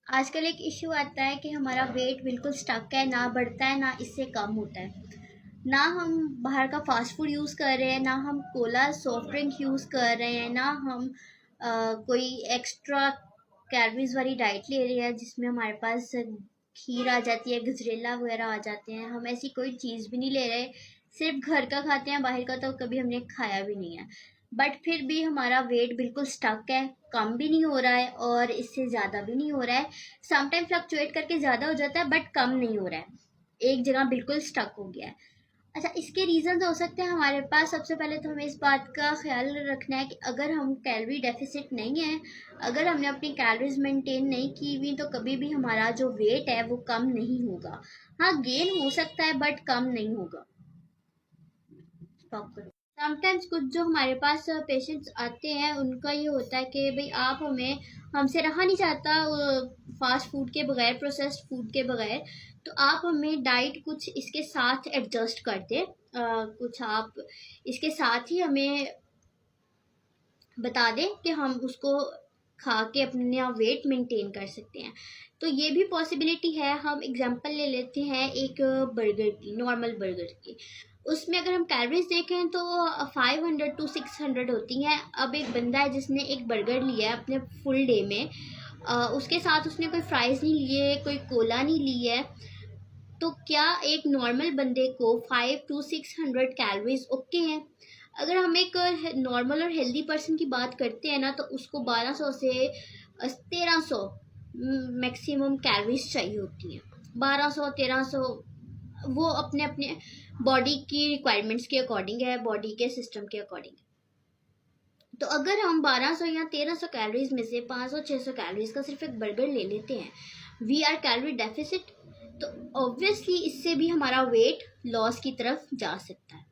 आजकल एक इश्यू आता है कि हमारा वेट बिल्कुल स्टक है, ना बढ़ता है ना इससे कम होता है। ना हम बाहर का फास्ट फूड यूज़ कर रहे हैं, ना हम कोला सॉफ्ट ड्रिंक यूज़ कर रहे हैं, ना हम कोई एक्स्ट्रा कैलोरीज वाली डाइट ले रहे हैं जिसमें हमारे पास खीर आ जाती है, गजरेला वगैरह आ जाते हैं। हम ऐसी कोई चीज़ भी नहीं ले रहे, सिर्फ घर का खाते हैं, बाहर का तो कभी हमने खाया भी नहीं है। बट फिर भी हमारा वेट बिल्कुल स्टक है, कम भी नहीं हो रहा है और इससे ज़्यादा भी नहीं हो रहा है। समटाइम फ्लक्चुएट करके ज़्यादा हो जाता है बट कम नहीं हो रहा है, एक जगह बिल्कुल स्टक हो गया है। अच्छा, इसके रीज़न्स हो सकते हैं हमारे पास। सबसे पहले तो हमें इस बात का ख्याल रखना है कि अगर हम कैलोरी डेफिसिट नहीं है, अगर हमने अपनी कैलोरीज मेंटेन नहीं की हुई, तो कभी भी हमारा जो वेट है वो कम नहीं होगा। हाँ, गेन हो सकता है बट कम नहीं होगा। स्टॉप करो। समटाइम्स कुछ जो हमारे पास पेशेंट्स आते हैं उनका ये होता है कि भाई आप हमें, हमसे रहा नहीं जाता फास्ट फूड के बगैर, प्रोसेस्ड फूड के बगैर, तो आप हमें डाइट कुछ इसके साथ एडजस्ट कर दें। कुछ आप इसके साथ ही हमें बता दें कि हम उसको खा के अपना वेट मेंटेन कर सकते हैं। तो ये भी पॉसिबिलिटी है। हम एग्जांपल ले लेते हैं एक बर्गर की, नॉर्मल बर्गर की। उसमें अगर हम कैलोरीज देखें तो 500 टू 600 होती हैं। अब एक बंदा है जिसने एक बर्गर लिया है अपने फुल डे में, उसके साथ उसने कोई फ्राइज़ नहीं लिए, कोई कोला नहीं ली है, तो क्या एक नॉर्मल बंदे को 5 टू 600 कैलोरीज ओके हैं? अगर हम एक नॉर्मल और हेल्दी पर्सन की बात करते हैं ना, तो उसको 1200 से 1300 मैक्सिमम कैलोरीज चाहिए होती हैं। 1200 1300 वो अपने अपने बॉडी की रिक्वायरमेंट्स के अकॉर्डिंग है, बॉडी के सिस्टम के अकॉर्डिंग। तो अगर हम 1200 या 1300 कैलोरीज में से 500-600 कैलोरीज का सिर्फ एक बर्गर ले लेते हैं, वी आर कैलोरी डेफिसिट, तो ऑब्वियसली इससे भी हमारा वेट लॉस की तरफ जा सकता है।